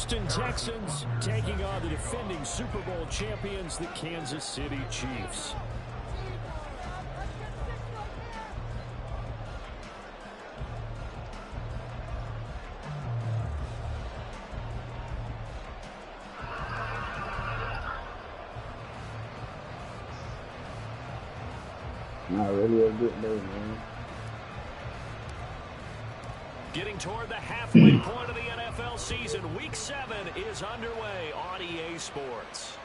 Houston Texans taking on the defending Super Bowl champions, the Kansas City Chiefs. Not really a good day, man. Getting toward the halfway point of the NFL season, Week 7 is underway on EA Sports.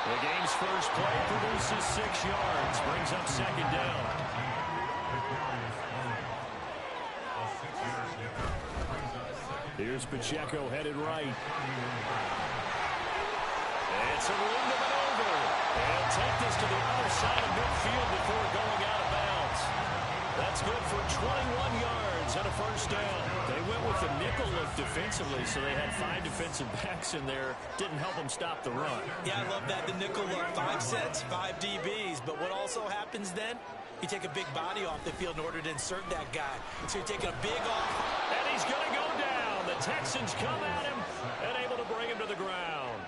The game's first play produces 6 yards, brings up second down. Here's Pacheco headed right. It's a room to maneuver. And take this to the other side of midfield before going out of bounds. That's good for 21 yards and a first down. They went with the nickel look defensively, so they had 5 defensive backs in there. Didn't help them stop the run. Yeah, I love that, the nickel look. 5 sets, 5 DBs. But what also happens then? You take a big body off the field in order to insert that guy. So you're taking a big off. And he's going to go down. The Texans come at him and able to bring him to the ground.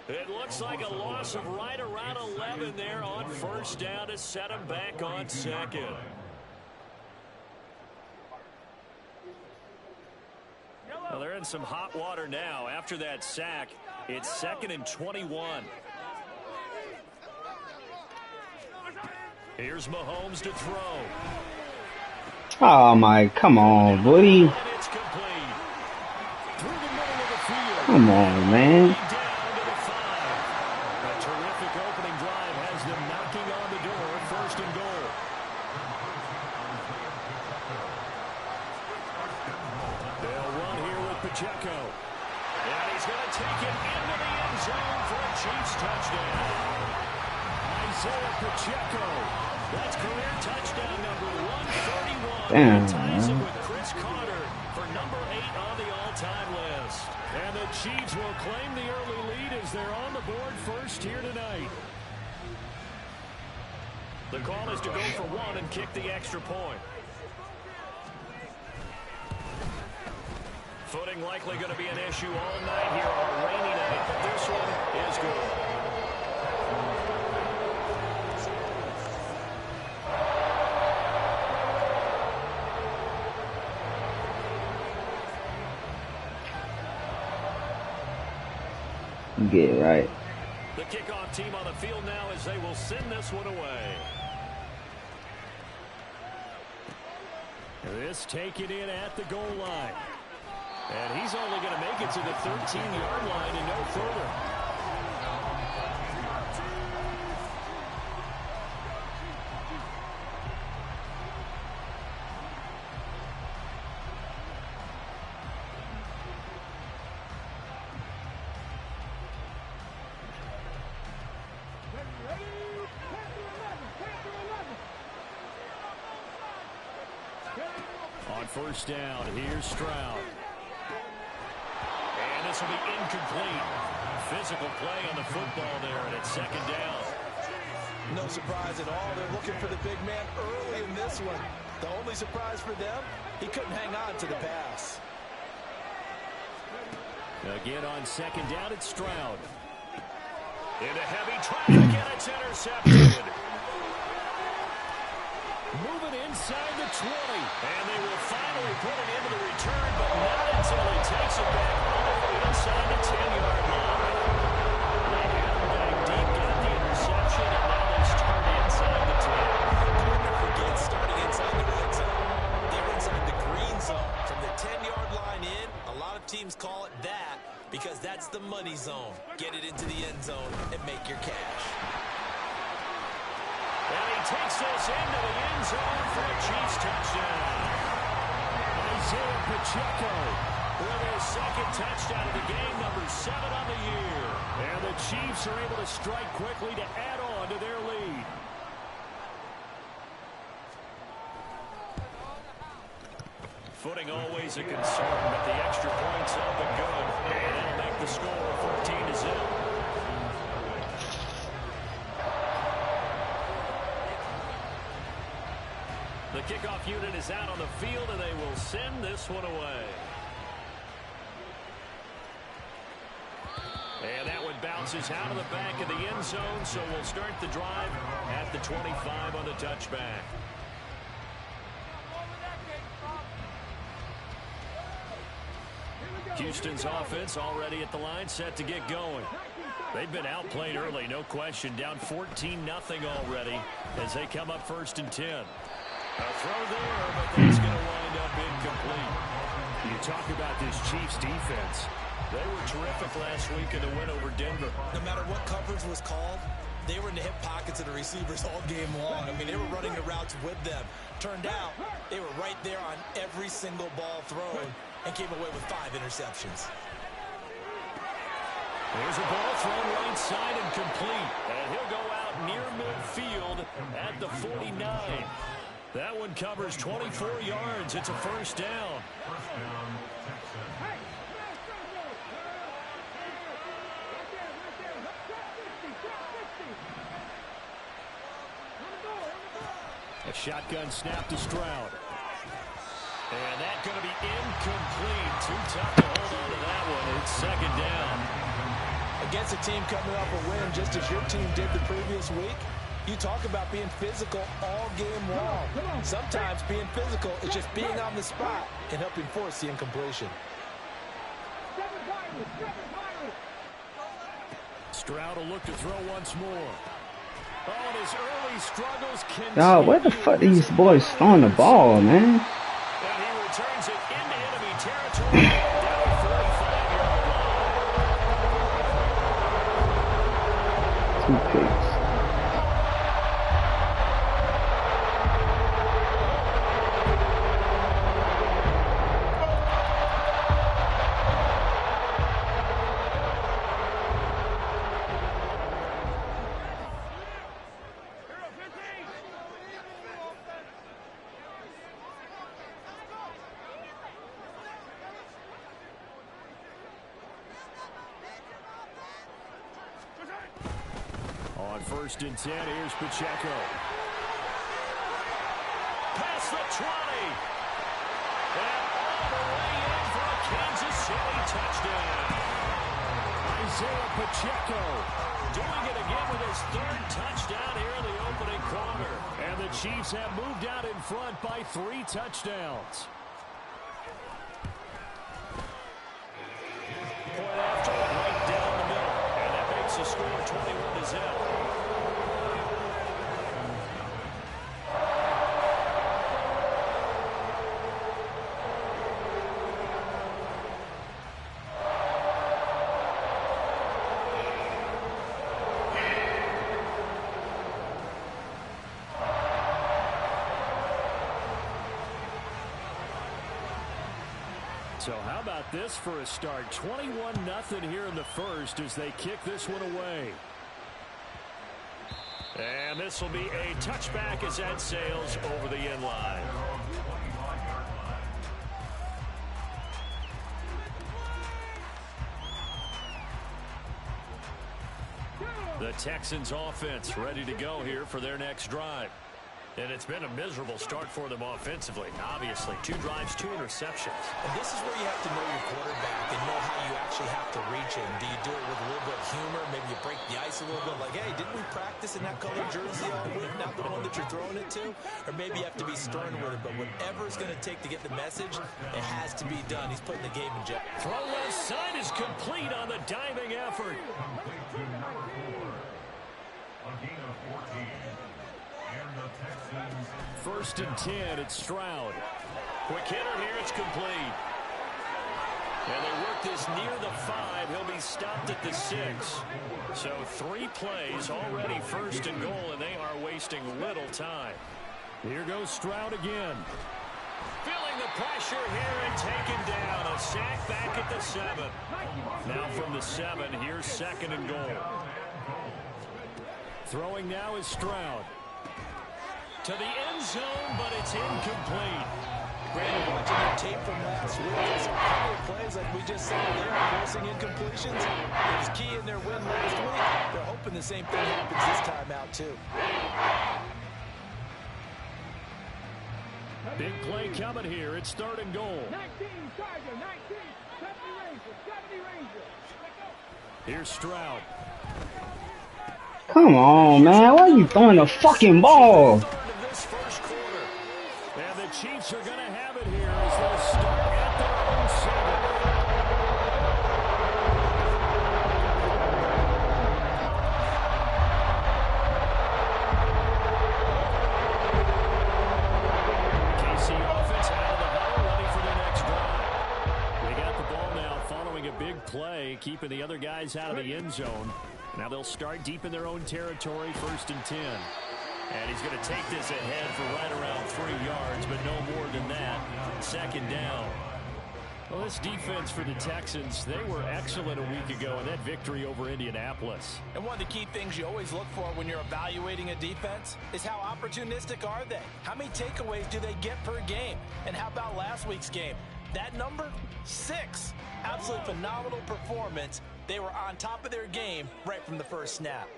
It looks like a loss of right around 11 there on first down to set him back on second. Well, they're in some hot water now. After that sack, it's 2nd and 21. Here's Mahomes to throw. Oh, my. Come on, buddy. And it's complete. Through the middle of the field. Come on, man. Down to the 5. A terrific opening drive has them knocking on the door. 1st and goal. They'll run here with Pacheco. And he's going to take it into the end zone for a Chiefs touchdown. Isaiah Pacheco. That's career touchdown number 131. Damn, Ties him man. with Chris Carter for number 8 on the all-time list. And the Chiefs will claim the early lead as they're on the board first here tonight. The call is to go for 1 and kick the extra point. Footing likely going to be an issue all night here on a rainy night, but this one is good. Get it right. The kickoff team on the field now as they will send this one away. This taken in at the goal line. And he's only going to make it to the 13-yard line and no further. On first down, here's Stroud. And this will be incomplete. Physical play on the football there, and it's 2nd down. No surprise at all. They're looking for the big man early in this one. The only surprise for them, he couldn't hang on to the pass. Again on 2nd down, it's Stroud. Into heavy traffic, and it's intercepted. Moving inside the 20. And they will finally put it into the return, but not until he takes it back all the way inside the 10-yard line. They had him back deep, got the interception, and now they start inside the 10. Don't ever forget starting inside the red zone. They're inside the green zone. From the 10-yard line in, a lot of teams call it that because that's the money zone. Get it into the end zone and make your cash. And he takes this into the end zone for a Chiefs touchdown. Isaiah Pacheco with his second touchdown of the game, number 7 on the year. And the Chiefs are able to strike quickly to add on to their lead. Footing always a concern, but the extra points up and good. And that'll make the score 14-0. The kickoff unit is out on the field, and they will send this one away. And that one bounces out of the back of the end zone, so we'll start the drive at the 25 on the touchback. Houston's offense already at the line, set to get going. They've been outplayed early, no question. Down 14-0 already as they come up 1st and 10. A throw there, but that's going to wind up incomplete. You talk about this Chiefs defense. They were terrific last week in the win over Denver. No matter what coverage was called, they were in the hip pockets of the receivers all game long. I mean, they were running the routes with them. Turned out, they were right there on every single ball thrown and came away with 5 interceptions. There's a ball thrown right side and complete. And he'll go out near midfield at the 49. That one covers 24 yards. It's a 1st down. A shotgun snap to Stroud. And that's going to be incomplete. Too tough to hold on to that one. It's 2nd down. Against a team coming off a win just as your team did the previous week, you talk about being physical all game long. Sometimes being physical is just being on the spot and helping force the incompletion. Stroud will look to throw once more. Oh, and his early struggles continue. Dog, where the fuck these boys throwing the ball, man? And he returns it into enemy territory down the 45-yard line. 2 picks. On 1st and 10, here's Pacheco. Past the 20. And all the way in for a Kansas City touchdown. Isaiah Pacheco doing it again with his 3rd touchdown here in the opening quarter. And the Chiefs have moved out in front by 3 touchdowns. Point after right down the middle. And that makes the score 21-0. So how about this for a start? 21-0 here in the 1st as they kick this one away. And this will be a touchback as that sails over the end line. The Texans offense ready to go here for their next drive. And it's been a miserable start for them offensively. Obviously, 2 drives, 2 interceptions. And this is where you have to know your quarterback and know how you actually have to reach him. Do you do it with a little bit of humor? Maybe you break the ice a little bit. Like, hey, didn't we practice in that colored jersey all week? Not the one that you're throwing it to? Or maybe you have to be stern with it. But whatever it's going to take to get the message, it has to be done. He's putting the game in jeopardy. Throw left side is complete on the diving effort. A gain of 14. And the Texans. 1st and 10, it's Stroud. Quick hitter here, it's complete. And they work this near the 5. He'll be stopped at the 6. So 3 plays already 1st and goal, and they are wasting little time. Here goes Stroud again. Filling the pressure here and taken down. A sack back at the 7. Now from the 7, here's 2nd and goal. Throwing now is Stroud. To the end zone, but it's incomplete. Brandon, watching that tape from last week, there's some plenty of plays like we just saw there, forcing incompletions. It was key in their win last week. They're hoping the same thing happens this time out, too. Big play coming here. It's 3rd and goal. 19 Charger, 19, 70 Ranger, 70 Ranger. Here's Stroud. Come on, man. Why are you throwing the fucking ball? This first quarter. And the Chiefs are going to have it here as they'll start at their own 7. KC offense out of the huddle, ready for their next drive. They got the ball now following a big play, keeping the other guys out of the end zone. Now they'll start deep in their own territory, 1st and 10. And he's going to take this ahead for right around 3 yards, but no more than that. 2nd down. Well, this defense for the Texans, they were excellent a week ago in that victory over Indianapolis. And one of the key things you always look for when you're evaluating a defense is how opportunistic are they? How many takeaways do they get per game? And how about last week's game? That number? 6. Absolutely phenomenal performance. They were on top of their game right from the first snap.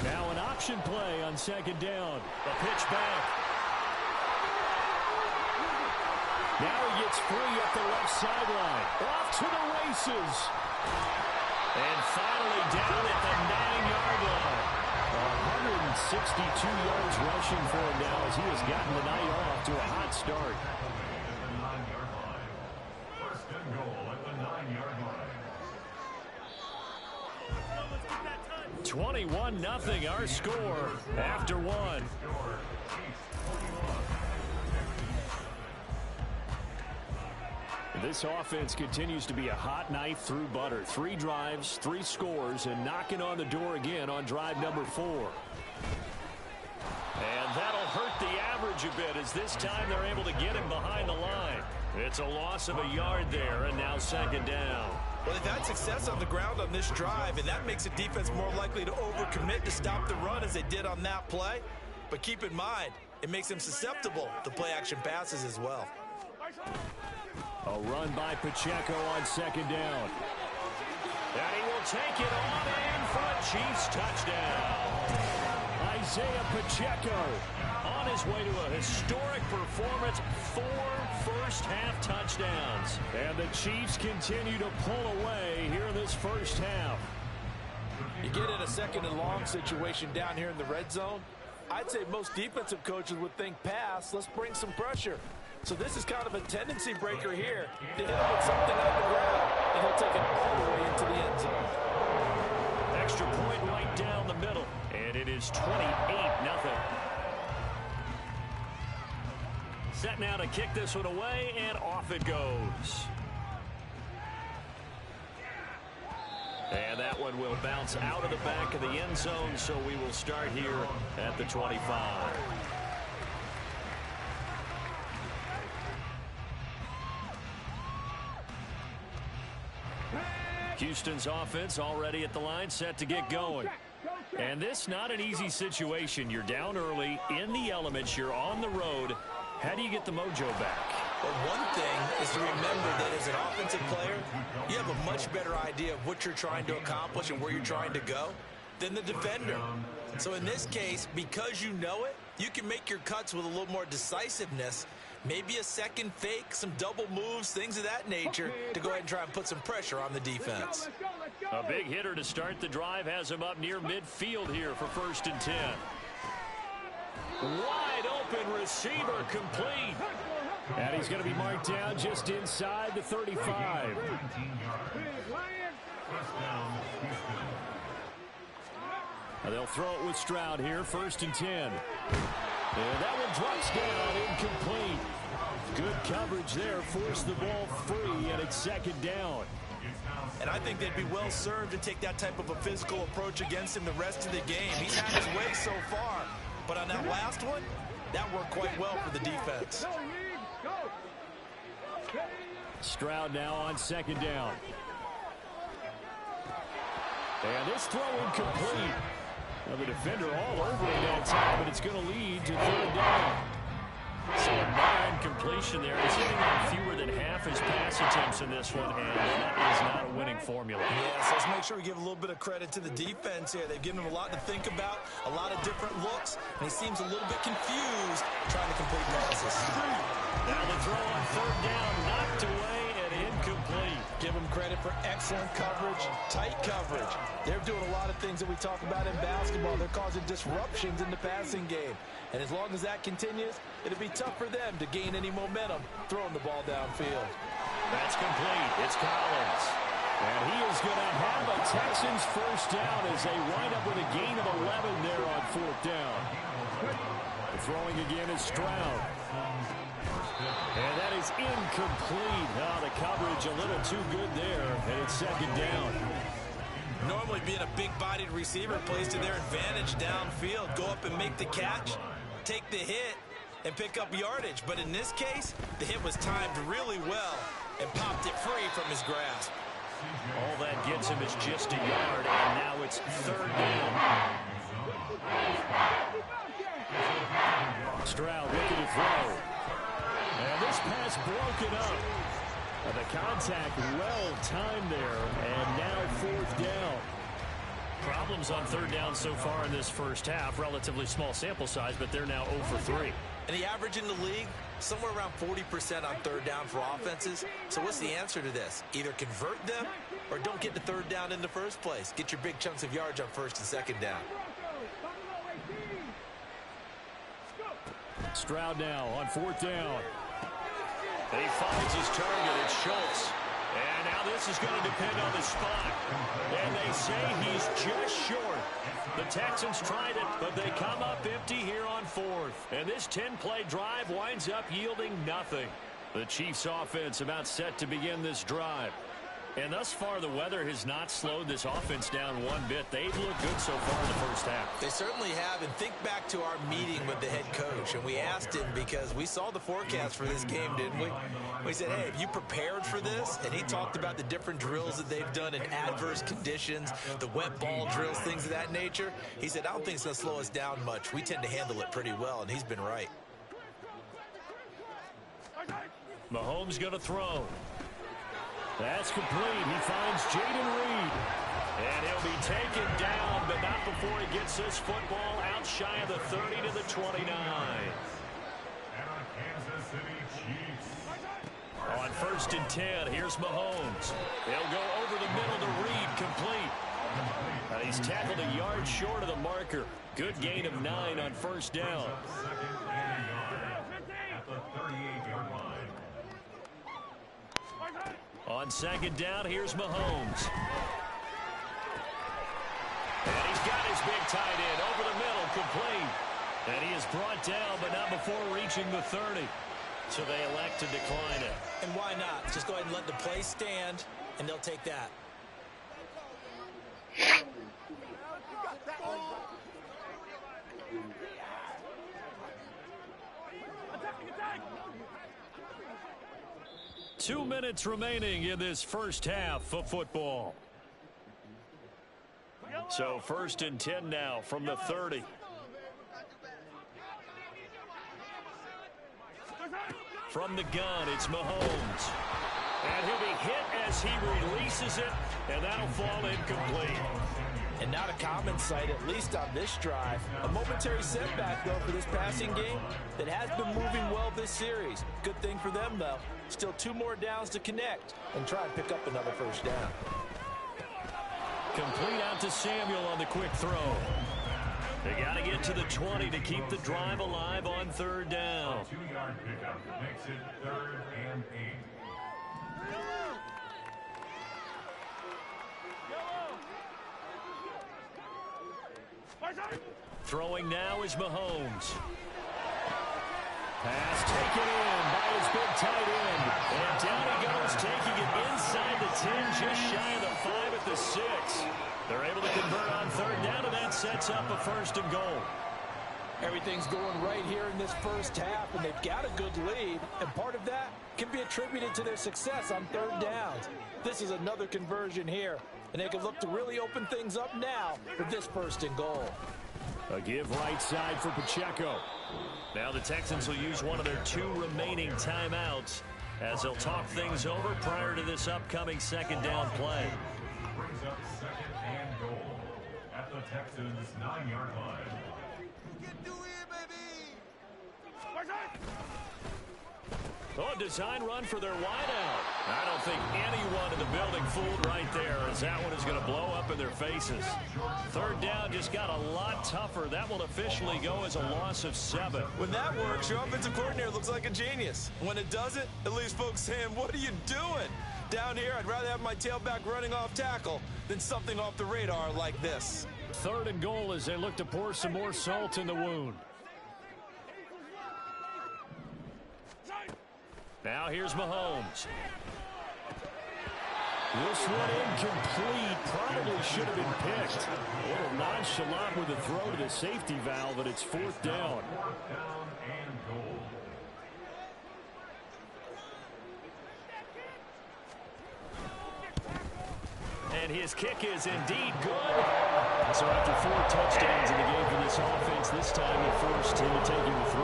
Now an option play on 2nd down. A pitch back. Now he gets free up the left sideline. Off to the races. And finally down at the 9-yard line. 162 yards rushing for him now as he has gotten the night off to a hot start. 1st and goal at the 9-yard line. 21-0 our score after 1. This offense continues to be a hot knife through butter. 3 drives, 3 scores, and knocking on the door again on drive number 4. And that'll hurt the average a bit as this time they're able to get him behind the line. It's a loss of a yard there, and now 2nd down. Well, they've had success on the ground on this drive, and that makes the defense more likely to overcommit to stop the run as they did on that play. But keep in mind, it makes them susceptible to play-action passes as well. A run by Pacheco on 2nd down. And he will take it on in for a Chiefs touchdown. Isaiah Pacheco on his way to a historic performance, 4 first-half touchdowns. And the Chiefs continue to pull away here in this first half. You get in a 2nd and long situation down here in the red zone. I'd say most defensive coaches would think pass, let's bring some pressure. So this is kind of a tendency breaker here to hit him with something on the ground, and he'll take it all the way into the end zone. Extra point right down the middle, and it is 28-0. Set now to kick this one away, and off it goes. And that one will bounce out of the back of the end zone, so we will start here at the 25. Houston's offense already at the line, set to get going. And this not an easy situation. You're down early, in the elements, you're on the road. How do you get the mojo back? Well, one thing is to remember that as an offensive player, you have a much better idea of what you're trying to accomplish and where you're trying to go than the defender. So in this case, because you know it, you can make your cuts with a little more decisiveness. Maybe a second fake, some double moves, things of that nature to go ahead and try and put some pressure on the defense. A big hitter to start the drive has him up near midfield here for 1st and 10. Wide open receiver complete. And he's going to be marked down just inside the 35. They'll throw it with Stroud here, 1st and 10. And that one drops down, incomplete. Good coverage there, forced the ball free, and it's 2nd down. And I think they'd be well served to take that type of a physical approach against him the rest of the game. He's had his way so far, but on that last one, That worked quite well for the defense. Stroud now on second down. And this throw incomplete. Now the defender all over it that time, but it's going to lead to third down. So a non-completion there. He's hitting on fewer than half his pass attempts in this one, and that is not a winning formula. Yes, let's make sure we give a little bit of credit to the defense here. They've given him a lot to think about, a lot of different looks, and he seems a little bit confused trying to complete passes. Now the throw on third down, knocked away and incomplete. Give them credit for excellent coverage, tight coverage. They're doing a lot of things that we talk about in basketball. They're causing disruptions in the passing game. And as long as that continues, it'll be tough for them to gain any momentum throwing the ball downfield. That's complete. It's Collins. And he is going to have a Texans first down as they wind up with a gain of 11 there on fourth down. The throwing again is Stroud. And that is incomplete. Oh, the coverage a little too good there, and it's second down. Normally being a big-bodied receiver plays to their advantage downfield. Go up and make the catch, take the hit, and pick up yardage. But in this case, the hit was timed really well and popped it free from his grasp. All that gets him is just a yard, and now it's third down. Stroud looking to throw. And this pass broken up. The contact well timed there, and now fourth down. Problems on third down so far in this first half. Relatively small sample size, but they're now 0 for 3. And the average in the league, somewhere around 40% on third down for offenses. So what's the answer to this? Either convert them or don't get the third down in the first place. Get your big chunks of yards on first and second down. Stroud now on fourth down. He finds his target. It's Schultz. And now this is going to depend on the spot. And they say he's just short. The Texans tried it, but they come up empty here on fourth. And this 10-play drive winds up yielding nothing. The Chiefs' offense about set to begin this drive. And thus far, the weather has not slowed this offense down one bit. They've looked good so far in the first half. They certainly have. And think back to our meeting with the head coach. And we asked him because we saw the forecast for this game, didn't we? We said, hey, have you prepared for this? And he talked about the different drills that they've done in adverse conditions, the wet ball drills, things of that nature. He said, I don't think it's going to slow us down much. We tend to handle it pretty well, and he's been right. Mahomes going to throw. That's complete. He finds Jaden Reed. And he'll be taken down, but not before he gets this football out shy of the 30 to the 29. And on Kansas City Chiefs. On first and 10, here's Mahomes. He'll go over the middle to Reed, complete. And he's tackled a yard short of the marker. Good gain of 9 on first down. Second and a yard at the 38-yard line. On second down, here's Mahomes. And he's got his big tight end over the middle, complete. And he is brought down, but not before reaching the 30. So they elect to decline it. And why not? Just go ahead and let the play stand, and they'll take that. Two minutes remaining in this first half of football. So first and 10 now from the 30. From the gun, it's Mahomes. And he'll be hit as he releases it, and that'll fall incomplete. And not a common sight, at least on this drive. A momentary setback, though, for this passing game that has been moving well this series. Good thing for them, though. Still 2 more downs to connect and try and pick up another first down. Complete out to Samuel on the quick throw. They got to get to the 20 to keep the drive alive on third down. 2-yard pickup makes it 3rd and 8. Throwing now is Mahomes. Pass taken in by his big tight end. And down he goes, taking it inside the 10, just shy of the 5 at the 6. They're able to convert on third down, and that sets up a first and goal. Everything's going right here in this first half, and they've got a good lead, and part of that can be attributed to their success on third downs. This is another conversion here, and they can look to really open things up now with this first and goal. A give right side for Pacheco. Now the Texans will use one of their 2 remaining timeouts as they'll talk things over prior to this upcoming second down play. Brings up second and goal at the Texans' 9-yard line. Oh, design run for their wideout. I don't think anyone in the building fooled right there, as that one is going to blow up in their faces. Third down just got a lot tougher. That will officially go as a loss of 7. When that works, your offensive coordinator looks like a genius. When it doesn't, it leaves folks saying, what are you doing? Down here, I'd rather have my tailback running off tackle than something off the radar like this. Third and goal as they look to pour some more salt in the wound. Now here's Mahomes. This one incomplete. Probably should have been picked. A little nonchalant with the throw to the safety valve, but it's 4th down. Fourth down and goal. And his kick is indeed good. So after 4 touchdowns in the game for this offense, this time he forced him to take him to 3.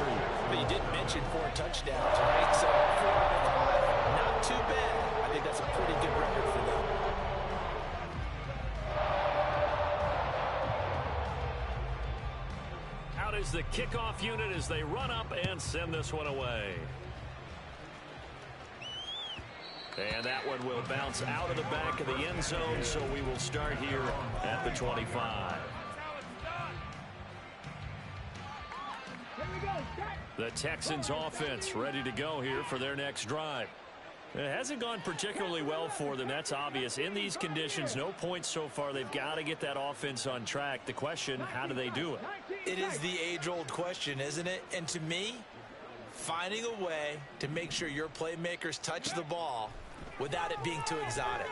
But you did mention 4 touchdowns, right? So 4 out of 5, not too bad. I think that's a pretty good record for them. Out is the kickoff unit as they run up and send this one away. And that one will bounce out of the back of the end zone, so we will start here at the 25. The Texans offense ready to go here for their next drive. It hasn't gone particularly well for them. That's obvious. In these conditions, no points so far. They've got to get that offense on track. The question, how do they do it? It is the age-old question, isn't it? And to me, finding a way to make sure your playmakers touch the ball without it being too exotic.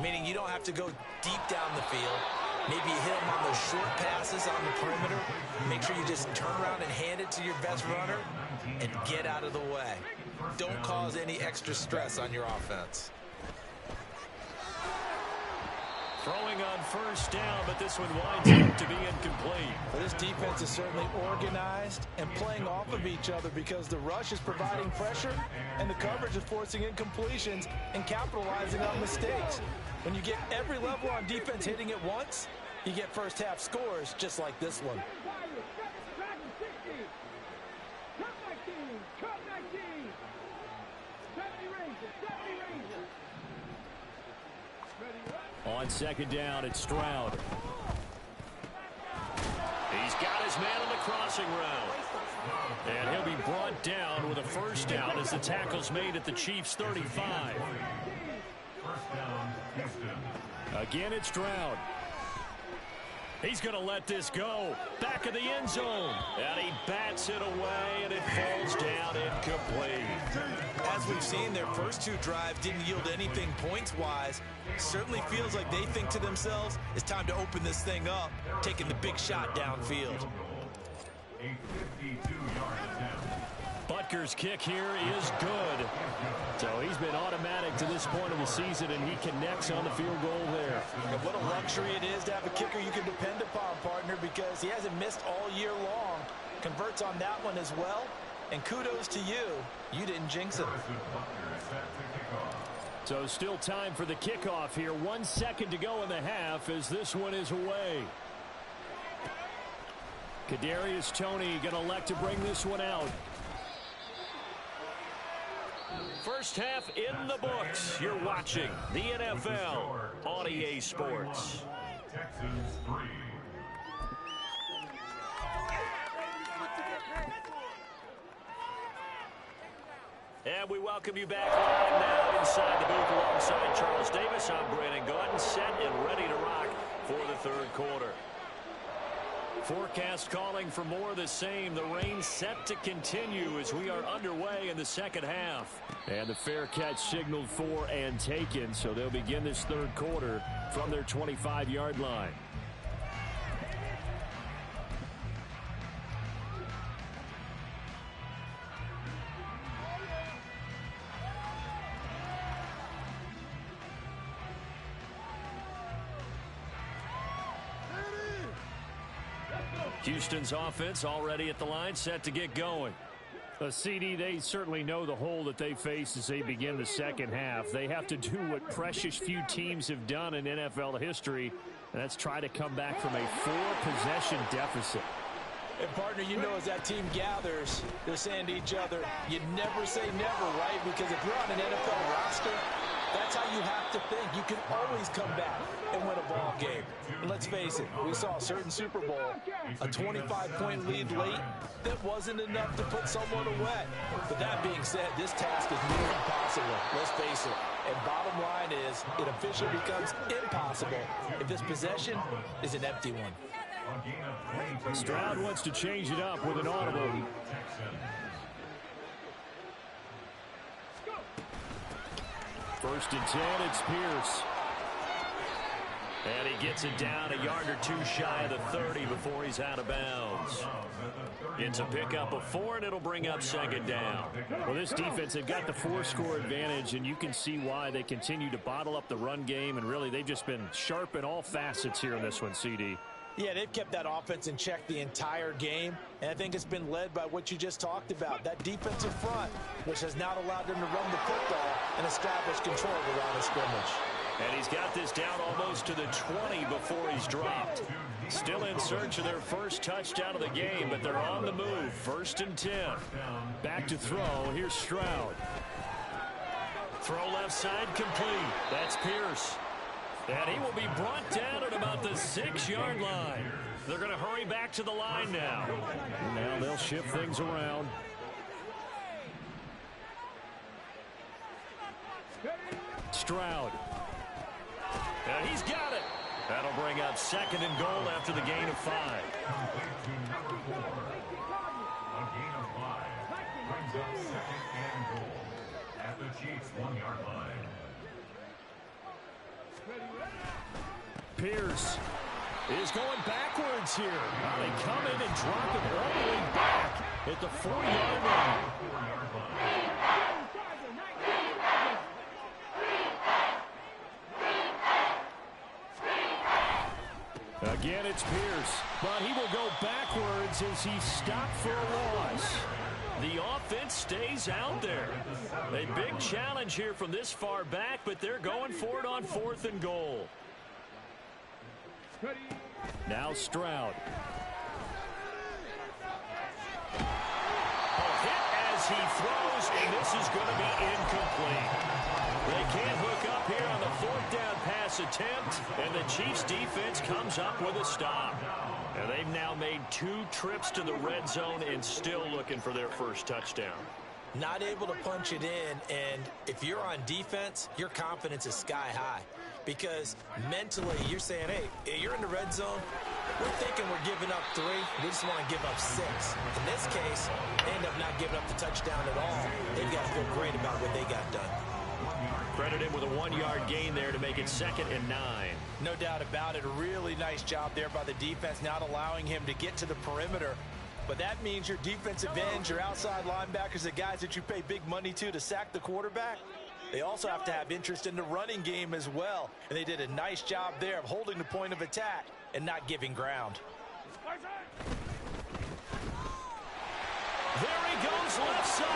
Meaning you don't have to go deep down the field. Maybe you hit them on those short passes on the perimeter. Make sure you just turn around and hand it to your best runner and get out of the way. Don't cause any extra stress on your offense. Throwing on first down, but this one winds up to be incomplete. Well, this defense is certainly organized and playing off of each other because the rush is providing pressure and the coverage is forcing incompletions and capitalizing on mistakes. When you get every level on defense hitting at once, you get first half scores just like this one. On second down, it's Stroud. He's got his man on the crossing route. And he'll be brought down with a first down as the tackle's made at the Chiefs' 35. First down, Houston. Again, it's Stroud. He's going to let this go. Back of the end zone. And he bats it away, and it falls down incomplete. As we've seen, their first 2 drives didn't yield anything points-wise. Certainly feels like they think to themselves, it's time to open this thing up, taking the big shot downfield. A 52-yard attempt. Butker's kick here is good. So he's been automatic to this point of the season, and he connects on the field goal there. And what a luxury it is to have a kicker you can depend upon, partner, because he hasn't missed all year long. Converts on that one as well. And kudos to you. You didn't jinx it. So still time for the kickoff here. 1 second to go in the half as this one is away. Kadarius Toney going to elect to bring this one out. First half in the books. You're watching the NFL on EA Sports. Texans 3. And we welcome you back live now inside the booth alongside Charles Davis. I'm Brandon Gordon, set and ready to rock for the third quarter. Forecast calling for more of the same. The rain set to continue as we are underway in the second half. And the fair catch signaled for and taken, so they'll begin this third quarter from their 25-yard line. Houston's offense already at the line, set to get going. CD, they certainly know the hole that they face as they begin the second half. They have to do what precious few teams have done in NFL history, and that's try to come back from a 4-possession deficit. And, partner, you know as that team gathers, they're saying to each other, you never say never, right? Because if you're on an NFL roster, that's how you have to think. You can always come back and win a ball game. And let's face it, we saw a certain Super Bowl, a 25-point lead late that wasn't enough to put someone away. But that being said, this task is near impossible. Let's face it. And bottom line is, it officially becomes impossible if this possession is an empty one. Stroud wants to change it up with an audible. First and 10, it's Pierce. And he gets it down a yard or two shy of the 30 before he's out of bounds. It's a pickup of 4, and it'll bring up second down. Well, this defense, they've got the 4-score advantage, and you can see why they continue to bottle up the run game, and really they've just been sharp in all facets here in this one, CD. Yeah, they've kept that offense in check the entire game, and I think it's been led by what you just talked about, that defensive front, which has not allowed them to run the football and establish control of the line of scrimmage. And he's got this down almost to the 20 before he's dropped. Still in search of their first touchdown of the game, but they're on the move. First and 10. Back to throw. Here's Stroud. Throw left side complete. That's Pierce. And he will be brought down at about the 6-yard line. They're going to hurry back to the line now. Now they'll shift things around. Stroud. And he's got it. That'll bring up second and goal after the gain of 5. Number 4. A gain of 5 brings up second and goal at the Chiefs' 1-yard line. Pierce is going backwards here. They come in and drop it all the way back at the 4-yard line. Again, it's Pierce, but he will go backwards as he stopped for a loss. The offense stays out there. A big challenge here from this far back, but they're going for it on 4th and goal. Now Stroud. A hit as he throws, and this is going to be incomplete. They can't hook up here on the 4th down pass attempt, and the Chiefs defense comes up with a stop. And they've now made 2 trips to the red zone and still looking for their first touchdown. Not able to punch it in, and if you're on defense, your confidence is sky high. Because mentally, you're saying, hey, you're in the red zone. We're thinking we're giving up 3. We just want to give up 6. In this case, they end up not giving up the touchdown at all. They've got to feel great about what they got done. Credit him with a 1-yard gain there to make it 2nd and 9. No doubt about it. A really nice job there by the defense, not allowing him to get to the perimeter. But that means your defensive ends, your outside linebackers, the guys that you pay big money to sack the quarterback, they also have to have interest in the running game as well. And they did a nice job there of holding the point of attack and not giving ground. There he goes left side.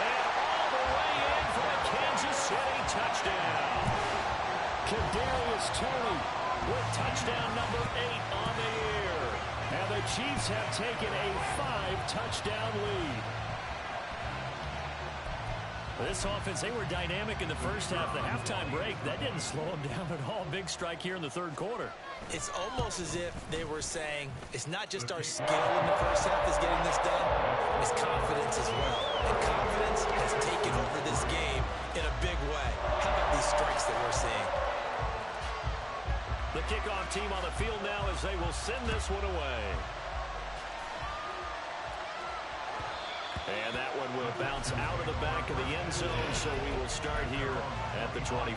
And all the way in for a Kansas City touchdown. Kadarius Toney with touchdown number 8 on the year. And the Chiefs have taken a 5-touchdown lead. This offense, they were dynamic in the first half. The halftime break, that didn't slow them down at all. Big strike here in the 3rd quarter. It's almost as if they were saying, it's not just our skill in the first half that's getting this done, it's confidence as well. And confidence has taken over this game in a big way. How about these strikes that we're seeing? The kickoff team on the field now as they will send this one away. And that one will bounce out of the back of the end zone, so we will start here at the 25.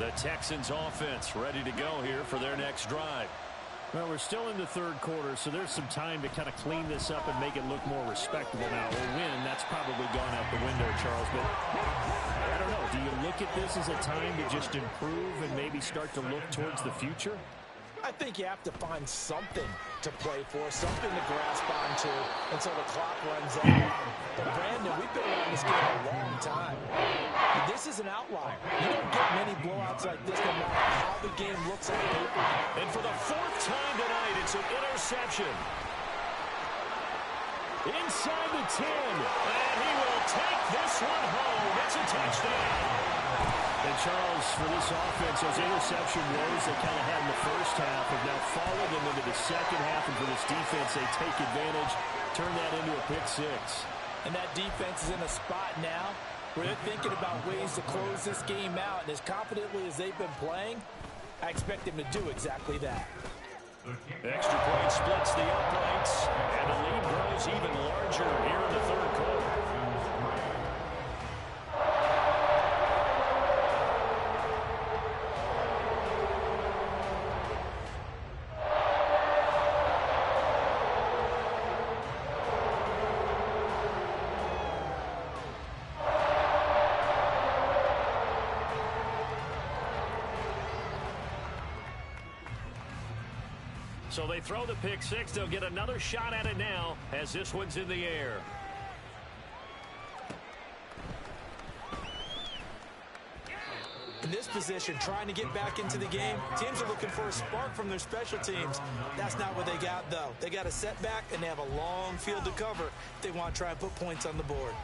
The Texans offense ready to go here for their next drive. Well, we're still in the third quarter, so there's some time to kind of clean this up and make it look more respectable now. A win, that's probably gone out the window, Charles. But I don't know. Do you look at this as a time to just improve and maybe start to look towards the future? I think you have to find something to play for, something to grasp onto until the clock runs out. But, Brandon, we've been around this game a long time. And this is an outlier. You don't get many blowouts like this no matter how the game looks on paper. And for the fourth time tonight, it's an interception. Inside the 10. And he will take this one home. It's a touchdown. And, Charles, for this offense, those interception woes they kind of had in the first half have now followed them into the second half. And for this defense, they take advantage, turn that into a pick six. And that defense is in a spot now where they're thinking about ways to close this game out. And as confidently as they've been playing, I expect them to do exactly that. Extra point splits the uprights, and the lead grows even larger here in the third quarter. So they throw the pick six. They'll get another shot at it now as this one's in the air. In this position, trying to get back into the game, teams are looking for a spark from their special teams. That's not what they got, though. They got a setback, and they have a long field to cover if they want to try and put points on the board.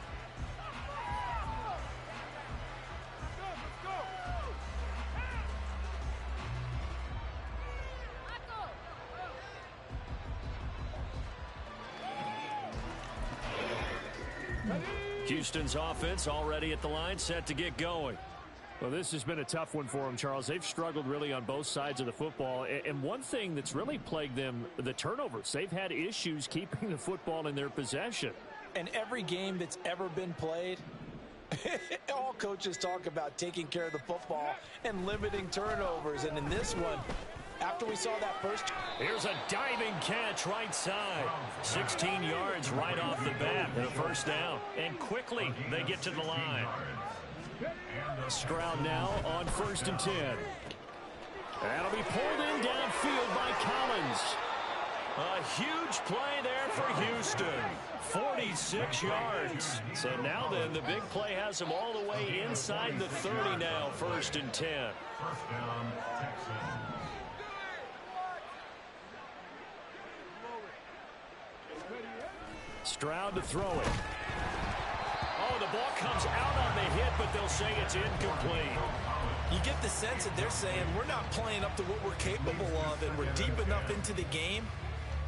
Houston's offense already at the line, set to get going. Well, this has been a tough one for them, Charles. They've struggled really on both sides of the football. And one thing that's really plagued them, the turnovers. They've had issues keeping the football in their possession. And every game that's ever been played, all coaches talk about taking care of the football and limiting turnovers. And in this one, after we saw that first... Here's a diving catch right side. 16 yards right off the bat and a first down. And quickly they get to the line. Stroud now on 1st and 10. That'll be pulled in downfield by Collins. A huge play there for Houston. 46 yards. So now then, the big play has them all the way inside the 30 now, 1st and 10. First down, Texans. Stroud to throw it. Oh, the ball comes out on the hit, but they'll say it's incomplete. You get the sense that they're saying we're not playing up to what we're capable of, and we're deep enough into the game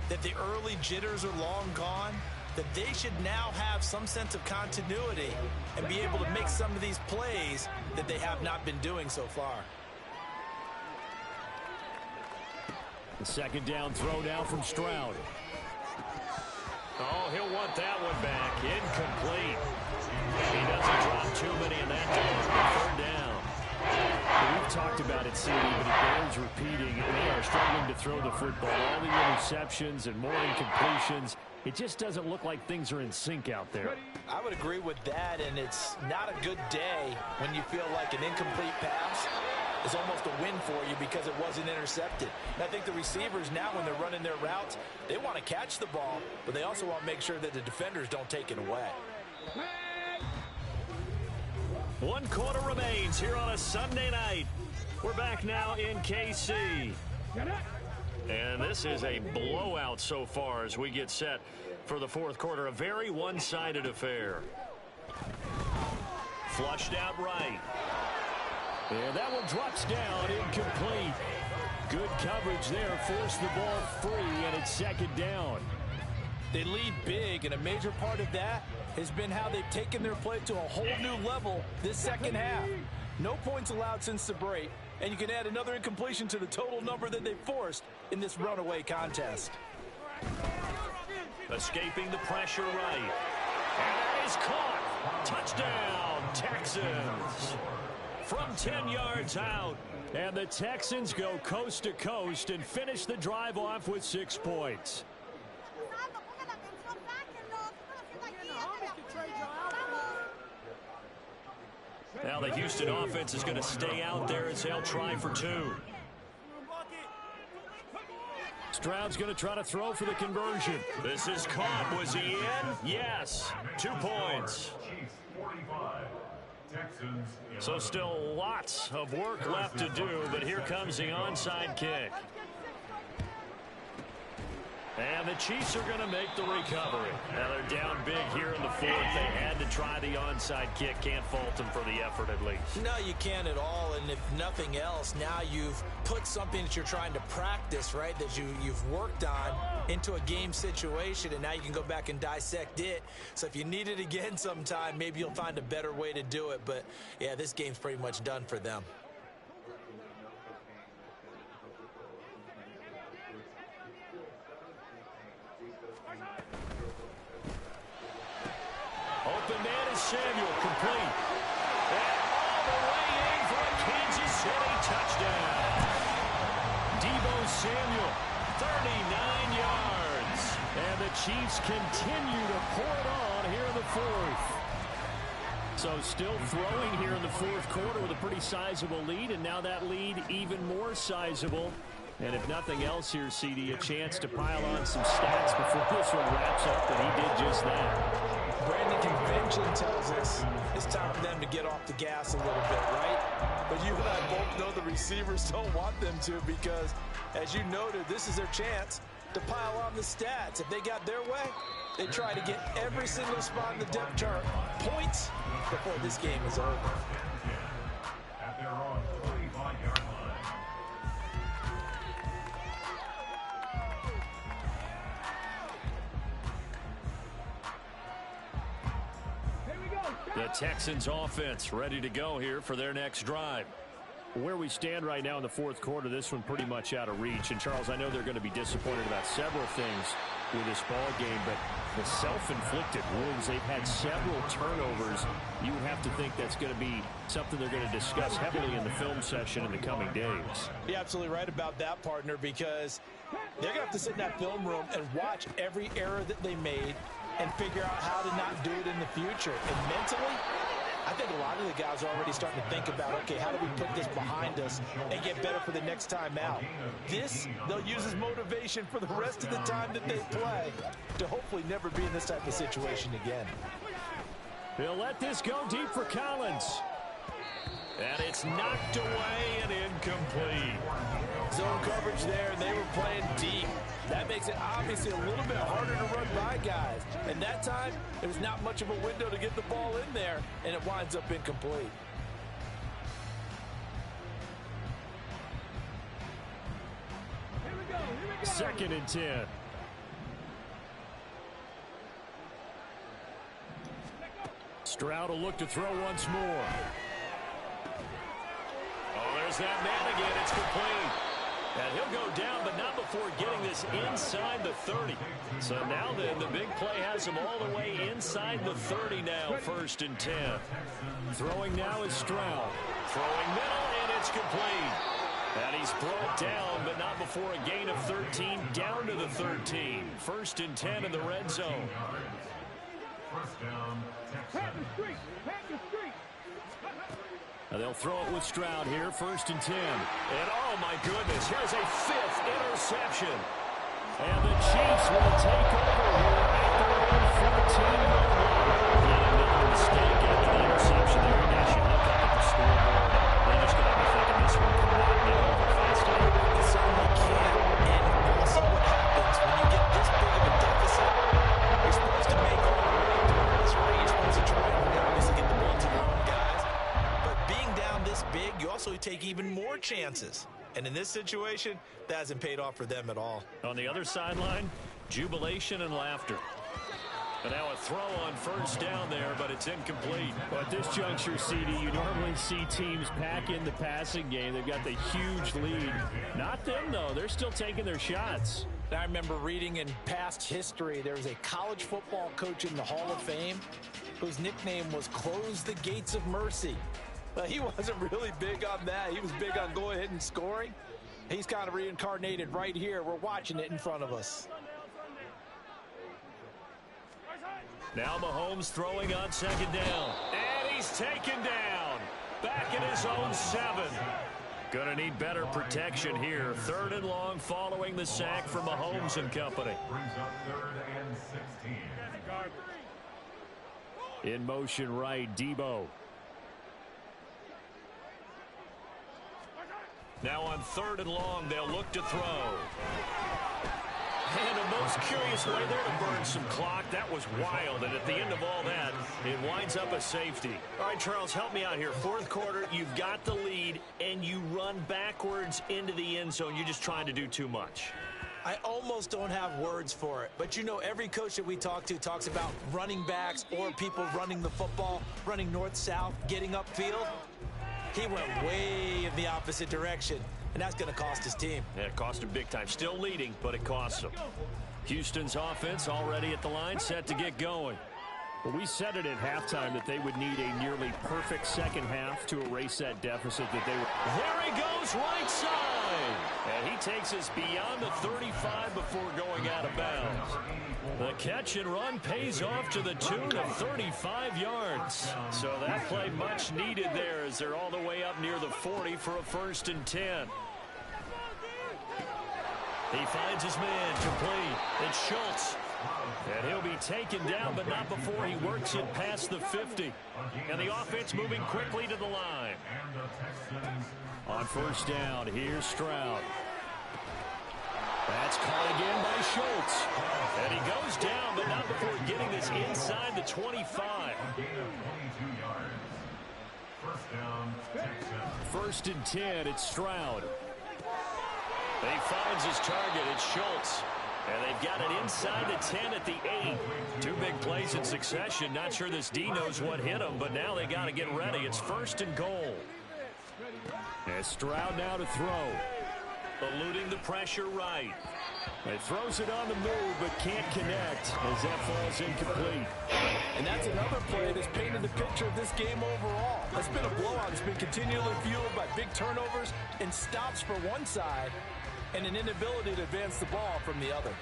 that the early jitters are long gone, that they should now have some sense of continuity and be able to make some of these plays that they have not been doing so far. The second down throw now from Stroud. Oh, he'll want that one back. Incomplete. He doesn't drop too many in that third down. Well, we've talked about it, CD, but it bears repeating. They are struggling to throw the football. All the interceptions and more incompletions. It just doesn't look like things are in sync out there. I would agree with that, and it's not a good day when you feel like an incomplete pass is almost a win for you because it wasn't intercepted. And I think the receivers now, when they're running their routes, they want to catch the ball, but they also want to make sure that the defenders don't take it away. 1 quarter remains here on a Sunday night. We're back now in KC. And this is a blowout so far as we get set for the fourth quarter. A very one-sided affair. Flushed out right. And that one drops down, incomplete. Good coverage there, forced the ball free, and it's second down. They lead big, and a major part of that has been how they've taken their play to a whole new level this second half. No points allowed since the break, and you can add another incompletion to the total number that they forced in this runaway contest. Escaping the pressure right. And that is caught. Touchdown, Texans. from 10 yards out. And the Texans go coast to coast and finish the drive off with 6 points. Now the Houston offense is going to stay out there as they'll try for 2. Stroud's going to try to throw for the conversion. This is caught. Was he in? Yes. 2 points. So still lots of work left to do, but here comes the onside kick. And the Chiefs are going to make the recovery. Now they're down big here in the 4th. They had to try the onside kick. Can't fault them for the effort at least. No, you can't at all. And if nothing else, now you've put something that you're trying to practice, right, that you've worked on into a game situation, and now you can go back and dissect it. So if you need it again sometime, maybe you'll find a better way to do it. But, yeah, this game's pretty much done for them. Open man is Samuel, complete. And all the way in for a Kansas City touchdown. Deebo Samuel, 39 yards. And the Chiefs continue to pour it on here in the 4th. So still throwing here in the 4th quarter with a pretty sizable lead, and now that lead even more sizable. And if nothing else here, CD, a chance to pile on some stats before this one wraps up, and he did just that. Brandon, convention tells us it's time for them to get off the gas a little bit, right? But you and I both know the receivers don't want them to, because, as you noted, this is their chance to pile on the stats. If they got their way, they try to get every single spot in the depth chart points before this game is over. At their own 35-yard line. The Texans offense ready to go here for their next drive. Where we stand right now in the 4th quarter, this one pretty much out of reach. And, Charles, I know they're going to be disappointed about several things with this ball game, but the self-inflicted wounds, they've had several turnovers. You have to think that's going to be something they're going to discuss heavily in the film session in the coming days. You're absolutely right about that, partner, because they're going to have to sit in that film room and watch every error that they made and figure out how to not do it in the future. And mentally, I think a lot of the guys are already starting to think about, okay, how do we put this behind us and get better for the next time out? This, they'll use as motivation for the rest of the time that they play to hopefully never be in this type of situation again. He'll let this go deep for Collins. And it's knocked away and incomplete. Zone coverage there, and they were playing deep. That makes it obviously a little bit harder to run by guys. And that time, there's not much of a window to get the ball in there, and it winds up incomplete. Second and 10. Stroud will look to throw once more. Oh, there's that man again. It's complete. And he'll go down, but not before getting this inside the 30. So now then, the big play has him all the way inside the 30 now, 1st and 10. Throwing now is Stroud. Throwing middle, and it's complete. And he's brought down, but not before a gain of 13, down to the 13. 1st and 10 in the red zone. First down, Texans. And they'll throw it with Stroud here, 1st and 10. And oh my goodness, here's a 5th interception. And the Chiefs will take over here at their own 14-yard line. Yeah, another mistake after the interception there. And as you look up at the scoreboard, they're just going to be thinking this one cannot get over fast enough. It certainly can. And also what happens when you get this big of a deficit, you're supposed to make all the right turns, right? You're supposed to try and obviously get the ball to your own guys. But being down this big, you also take even more chances. And in this situation, that hasn't paid off for them at all. On the other sideline, jubilation and laughter. And now a throw on 1st down there, but it's incomplete. Well, at this juncture, CD, you normally see teams pack in the passing game. They've got the huge lead. Not them, though. They're still taking their shots. I remember reading in past history, there was a college football coach in the Hall of Fame whose nickname was Close the Gates of Mercy. He wasn't really big on that. He was big on going ahead and scoring. He's kind of reincarnated right here. We're watching it in front of us. Now Mahomes throwing on second down. And he's taken down. Back in his own 7. Going to need better protection here. 3rd and long following the sack from Mahomes and company. Brings up 3rd and 16. In motion right, Debo. Now on 3rd and long, they'll look to throw. And a most curious way there to burn some clock. That was wild, and at the end of all that, it winds up a safety. All right, Charles, help me out here. 4th quarter, you've got the lead, and you run backwards into the end zone. You're just trying to do too much. I almost don't have words for it. But, you know, every coach that we talk to talks about running backs or people running the football, running north-south, getting upfield. He went way in the opposite direction, and that's going to cost his team. Yeah, it cost him big time. Still leading, but it costs him. Houston's offense already at the line, set to get going. Well, we said it at halftime that they would need a nearly perfect second half to erase that deficit that they were. There he goes, right side. And he takes us beyond the 35 before going out of bounds. The catch and run pays off to the tune of 35 yards. So that play much needed there as they're all the way up near the 40 for a 1st and 10. He finds his man complete. It's Schultz. And he'll be taken down, but not before he works it past the 50. And the offense moving quickly to the line. On 1st down, here's Stroud. That's caught again by Schultz. And he goes down, but not before getting this inside the 25. 1st and 10, it's Stroud. And he finds his target, it's Schultz. And they've got it inside the 10 at the 8. 2 big plays in succession. Not sure this D knows what hit him, but now they got to get ready. It's 1st and goal. And Stroud now to throw. Eluding the pressure right. He throws it on the move, but can't connect as that falls incomplete. And that's another play that's painted the picture of this game overall. It's been a blowout. It's been continually fueled by big turnovers and stops for one side and an inability to advance the ball from the other.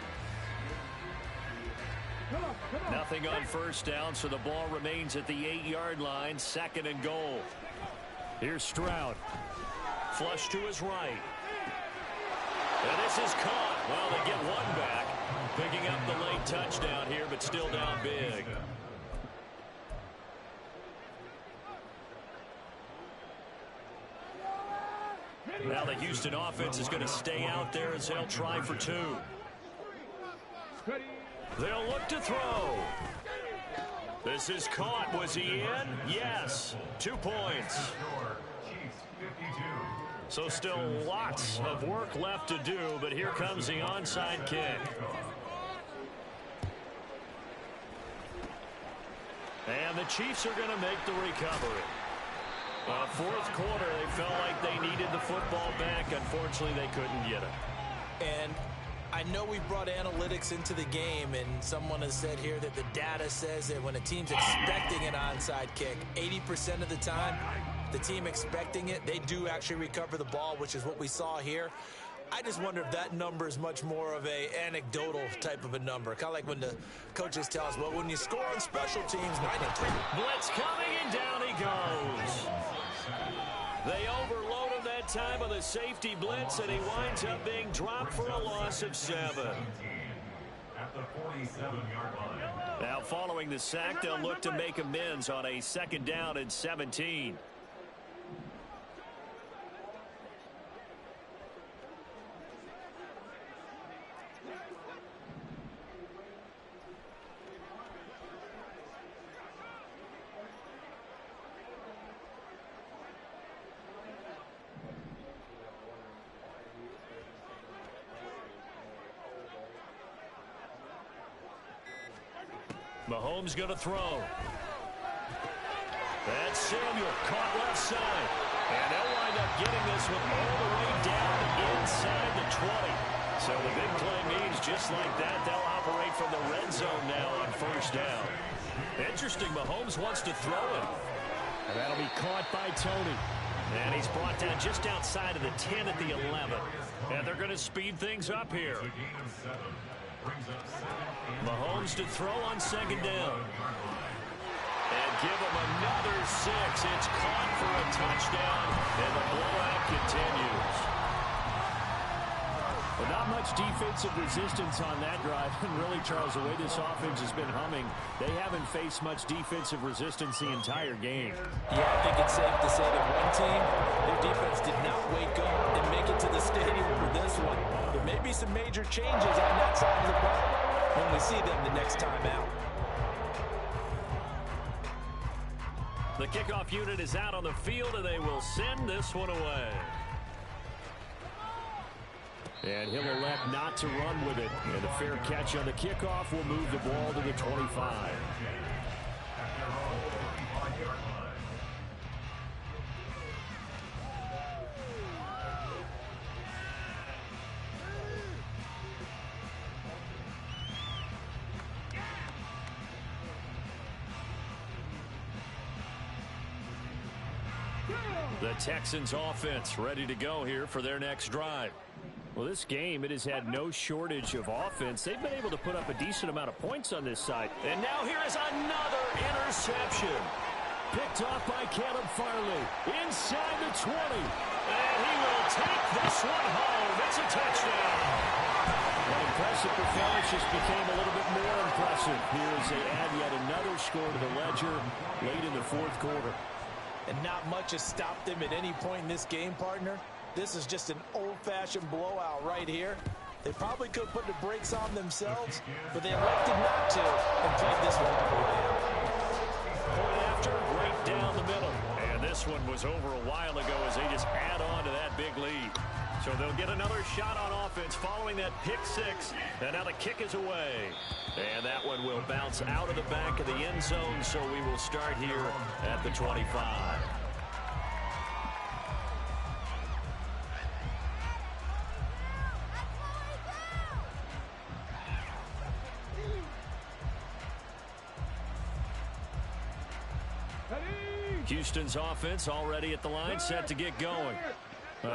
Nothing on 1st down, so the ball remains at the 8-yard line. 2nd and goal. Here's Stroud. Flush to his right. And this is caught. Well, they get one back. Picking up the late touchdown here, but still down big. Now the Houston offense is going to stay out there as they'll try for 2. They'll look to throw. This is caught. Was he in? Yes. 2 points. So still lots of work left to do, but here comes the onside kick. And the Chiefs are going to make the recovery. 4th quarter, they felt like they needed the football back. Unfortunately, they couldn't get it. And I know we brought analytics into the game, and someone has said here that the data says that when a team's expecting an onside kick, 80% of the time, the team expecting it, they do actually recover the ball, which is what we saw here. I just wonder if that number is much more of a anecdotal type of a number. Kind of like when the coaches tell us, well, when you score on special teams, blitz coming, and down he goes. They overload him that time with a safety blitz, and he winds up being dropped for a loss of 7. At the 47-yard line. Now following the sack, they'll look to make amends on a 2nd down and 17. Mahomes going to throw. That's Samuel caught left side. And they'll wind up getting this one all the way down inside the 20. So the big play means just like that, they'll operate from the red zone now on 1st down. Interesting, Mahomes wants to throw it. And that'll be caught by Tony. And he's brought down just outside of the 10 at the 11. And they're going to speed things up here. Mahomes to throw on second down. And give him another 6. It's caught for a touchdown. And the blowout continues. But not much defensive resistance on that drive. And really, Charles, the way this offense has been humming, they haven't faced much defensive resistance the entire game. Yeah, I think it's safe to say that one team, their defense did not wake up and make it to the stadium for this one. There may be some major changes on that side of the ball when we see them the next time out. The kickoff unit is out on the field, and they will send this one away. And he'll elect not to run with it. And a fair catch on the kickoff will move the ball to the 25. The Texans offense ready to go here for their next drive. Well, this game, it has had no shortage of offense. They've been able to put up a decent amount of points on this side. And now here is another interception. Picked off by Caleb Farley. Inside the 20. And he will take this one home. It's a touchdown. An impressive performance just became a little bit more impressive here as they add yet another score to the ledger late in the fourth quarter. And not much has stopped them at any point in this game, partner. This is just an old-fashioned blowout right here. They probably could have put the brakes on themselves, but they elected not to and played this one all the way out. Point after, right down the middle. And this one was over a while ago as they just add on to that big lead. So they'll get another shot on offense following that pick 6. And now the kick is away. And that one will bounce out of the back of the end zone, so we will start here at the 25. Houston's offense already at the line, set to get going.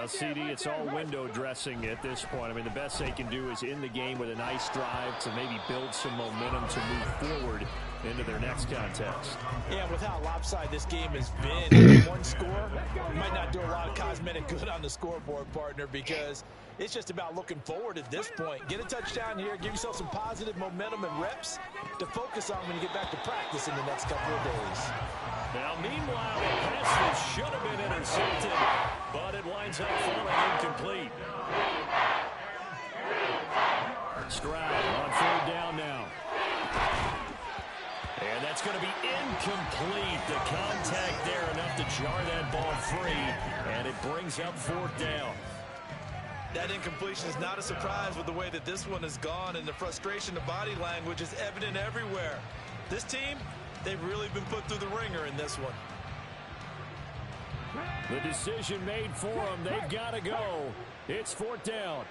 CD, it's all window dressing at this point. I mean, the best they can do is in the game with a nice drive to maybe build some momentum to move forward into their next contest. Yeah, with how lopsided this game has been, one score might not do a lot of cosmetic good on the scoreboard, partner, because it's just about looking forward at this point. Get a touchdown here, give yourself some positive momentum and reps to focus on when you get back to practice in the next couple of days. Now, meanwhile, a pass that should have been intercepted, but it winds up falling incomplete. Stroud on third down now. And that's going to be incomplete. The contact there enough to jar that ball free, and it brings up fourth down. That incompletion is not a surprise with the way that this one has gone, and the frustration, the body language is evident everywhere. This team, they've really been put through the ringer in this one. The decision made for them. They've got to go. It's fourth down.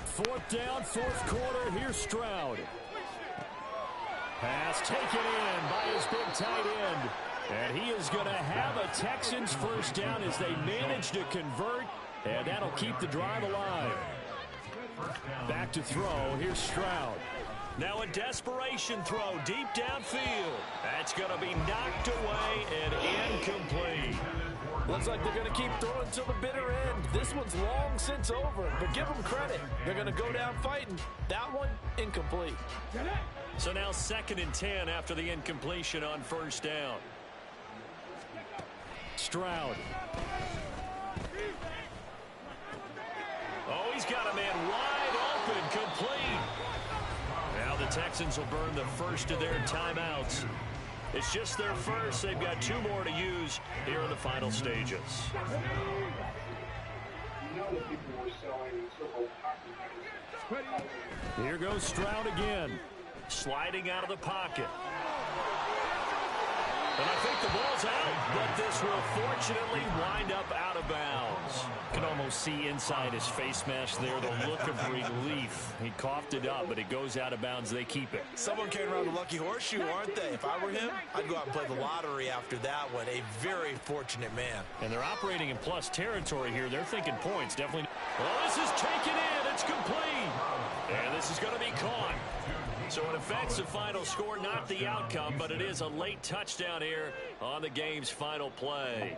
Fourth down, fourth quarter. Here's Stroud. Pass taken in by his big tight end. And he is going to have a Texans first down as they manage to convert. And that'll keep the drive alive. Back to throw. Here's Stroud. Now a desperation throw deep downfield. That's going to be knocked away and incomplete. Looks like they're going to keep throwing till the bitter end. This one's long since over, but give them credit. They're going to go down fighting. That one, incomplete. So now 2nd and 10 after the incompletion on first down. Stroud. Oh, he's got a man wide open, complete. Now the Texans will burn the first of their timeouts. It's just their first. They've got 2 more to use here in the final stages. Here goes Stroud again. Sliding out of the pocket. And I think the ball's out, but this will fortunately wind up out of bounds. You can almost see inside his face mask there the look of relief. He coughed it up, but it goes out of bounds. They keep it. Someone came around the lucky horseshoe, aren't they? If I were him, I'd go out and play the lottery after that one. A very fortunate man. And they're operating in plus territory here. They're thinking points, definitely. Well, this is taken in. It's complete. And this is going to be caught. So it affects the final score, not the outcome, but it is a late touchdown here on the game's final play.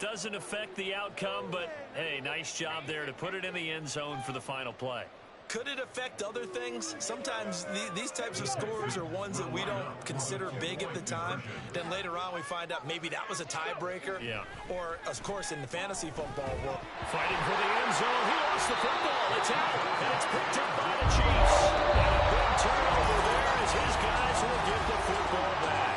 Doesn't affect the outcome, but, hey, nice job there to put it in the end zone for the final play. Could it affect other things? Sometimes these types of scores are ones that we don't consider big at the time. Then later on we find out maybe that was a tiebreaker. Yeah. Or, of course, in the fantasy football world. Fighting for the end zone. He lost the football. It's out. And it's picked up by the Chiefs. And a big turnover there as his guys will get the football back.